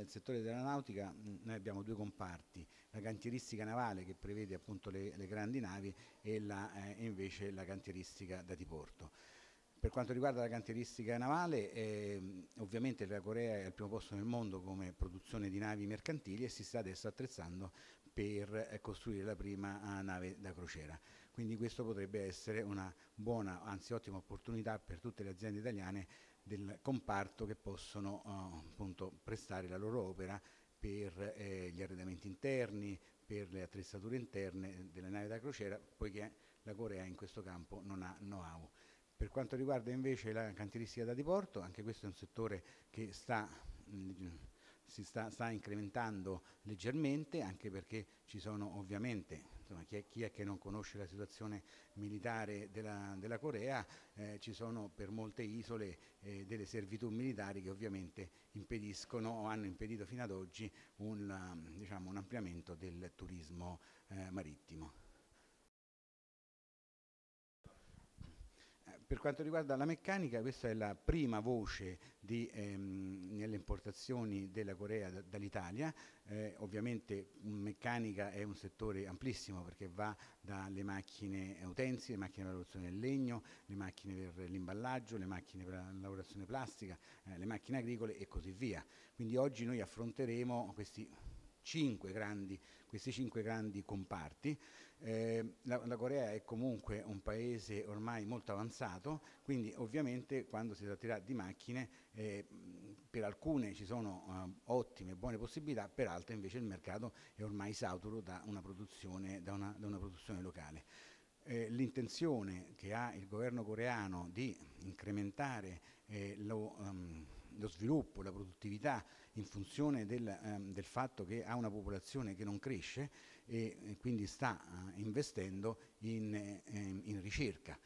nel settore dell'aeronautica noi abbiamo due comparti, la cantieristica navale che prevede appunto le grandi navi e invece la cantieristica da diporto. Per quanto riguarda la cantieristica navale, ovviamente la Corea è al primo posto nel mondo come produzione di navi mercantili e si sta adesso attrezzando per costruire la prima nave da crociera. Quindi questo potrebbe essere una buona, anzi ottima opportunità per tutte le aziende italiane del comparto che possono appunto prestare la loro opera per gli arredamenti interni, per le attrezzature interne delle navi da crociera, poiché la Corea in questo campo non ha know-how. Per quanto riguarda invece la cantieristica da diporto, anche questo è un settore che si sta incrementando leggermente, anche perché ci sono ovviamente, insomma, chi è che non conosce la situazione militare della Corea, ci sono per molte isole delle servitù militari che ovviamente impediscono o hanno impedito fino ad oggi un ampliamento del turismo marittimo. Per quanto riguarda la meccanica, questa è la prima voce nelle importazioni della Corea dall'Italia. Ovviamente meccanica è un settore amplissimo perché va dalle macchine utensili, le macchine per la lavorazione del legno, le macchine per l'imballaggio, le macchine per la lavorazione plastica, le macchine agricole e così via. Quindi oggi noi affronteremo questi cinque grandi comparti. La Corea è comunque un paese ormai molto avanzato, quindi ovviamente quando si tratterà di macchine per alcune ci sono ottime, buone possibilità, per altre invece il mercato è ormai saturo da una produzione locale. L'intenzione che ha il governo coreano di incrementare lo sviluppo, la produttività in funzione del fatto che ha una popolazione che non cresce e quindi sta investendo in ricerca.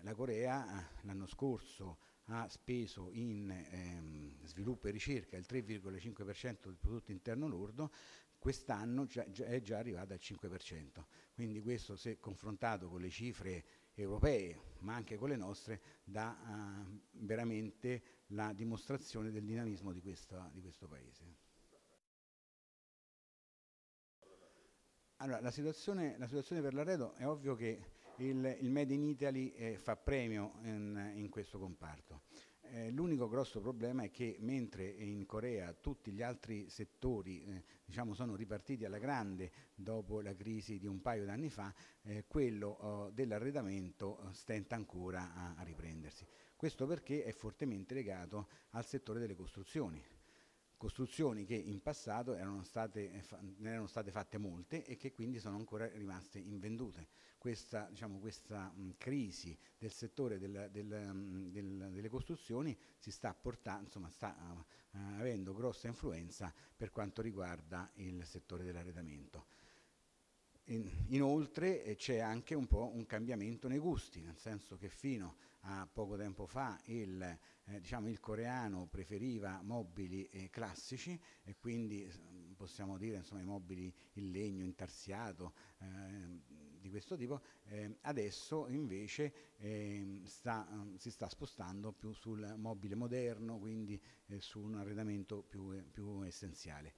La Corea l'anno scorso ha speso in sviluppo e ricerca il 3,5% del prodotto interno lordo, quest'anno è già arrivata al 5%, quindi questo, se confrontato con le cifre europee ma anche con le nostre, dà veramente la dimostrazione del dinamismo di questo paese. Allora, la situazione per l'arredo è ovvio che il Made in Italy fa premio in questo comparto. L'unico grosso problema è che mentre in Corea tutti gli altri settori sono ripartiti alla grande dopo la crisi di un paio d'anni fa, quello dell'arredamento stenta ancora a riprendersi. Questo perché è fortemente legato al settore delle costruzioni che in passato ne erano state fatte molte e che quindi sono ancora rimaste invendute. Questa crisi del settore delle costruzioni sta avendo grossa influenza per quanto riguarda il settore dell'arredamento. Inoltre c'è anche un po' un cambiamento nei gusti, nel senso che fino a poco tempo fa il coreano preferiva mobili classici e quindi possiamo dire i mobili in legno, intarsiato, di questo tipo. Adesso invece si sta spostando più sul mobile moderno, quindi su un arredamento più essenziale.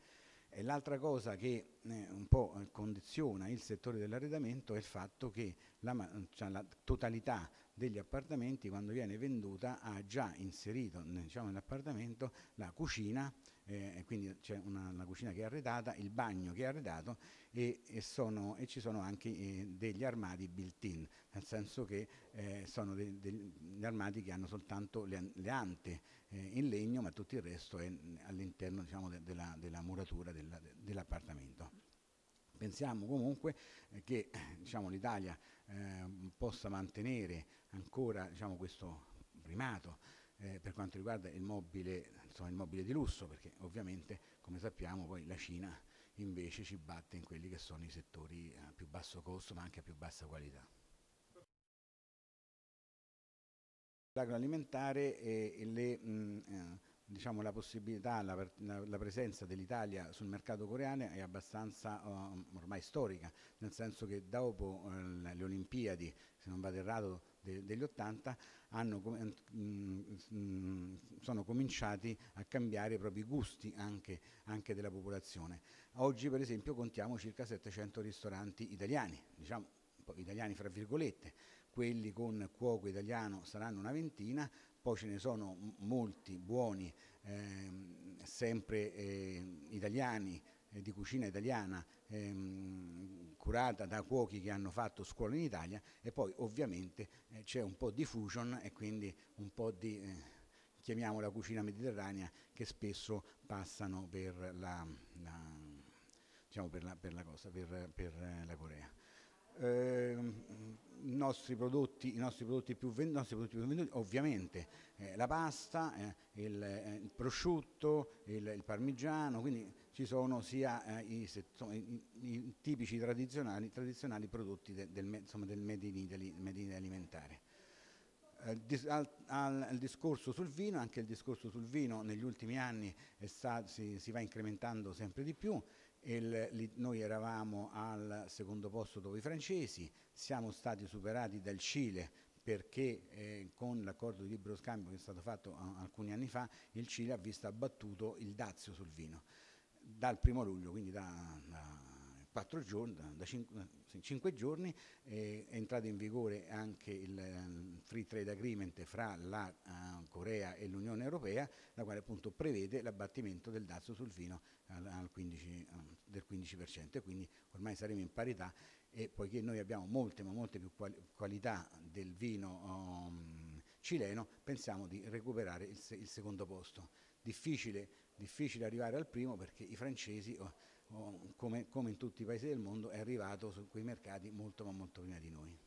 E l'altra cosa che un po' condiziona il settore dell'arredamento è il fatto che la totalità degli appartamenti, quando viene venduta, ha già inserito nell'appartamento la cucina, quindi c'è la cucina che è arredata, il bagno che è arredato e ci sono anche degli armadi built-in, nel senso che sono degli armadi che hanno soltanto le ante in legno, ma tutto il resto è all'interno della muratura dell'appartamento. Pensiamo comunque che l'Italia possa mantenere ancora questo primato per quanto riguarda il mobile di lusso, perché ovviamente, come sappiamo, poi la Cina invece ci batte in quelli che sono i settori a più basso costo ma anche a più bassa qualità. L'agroalimentare diciamo, la possibilità, la presenza dell'Italia sul mercato coreano è abbastanza ormai storica, nel senso che dopo le Olimpiadi, se non vado errato, degli 80, sono cominciati a cambiare proprio i gusti anche della popolazione. Oggi per esempio contiamo circa 700 ristoranti italiani, diciamo italiani fra virgolette, quelli con cuoco italiano saranno una ventina, poi ce ne sono molti buoni, sempre italiani, di cucina italiana, curata da cuochi che hanno fatto scuola in Italia, e poi ovviamente c'è un po' di fusion e quindi un po' di, chiamiamola cucina mediterranea, che spesso passano per diciamo per la Corea. I nostri prodotti più venduti ovviamente la pasta, il prosciutto, il parmigiano, quindi ci sono sia i tipici tradizionali prodotti del Made in Italy, Made in Italy alimentare. Al discorso sul vino, anche il discorso sul vino negli ultimi anni si va incrementando sempre di più. Noi eravamo al secondo posto dopo i francesi, siamo stati superati dal Cile perché con l'accordo di libero scambio che è stato fatto alcuni anni fa, il Cile ha visto abbattuto il dazio sul vino. Dal 1° luglio, quindi da 4 giorni, da 5 giorni, è entrato in vigore anche il Free Trade Agreement fra la Corea e l'Unione Europea, la quale appunto prevede l'abbattimento del dazio sul vino del 15%, e quindi ormai saremo in parità, e poiché noi abbiamo molte più qualità del vino cileno, pensiamo di recuperare il secondo posto. Difficile arrivare al primo, perché i francesi, come in tutti i paesi del mondo, è arrivato su quei mercati molto prima di noi.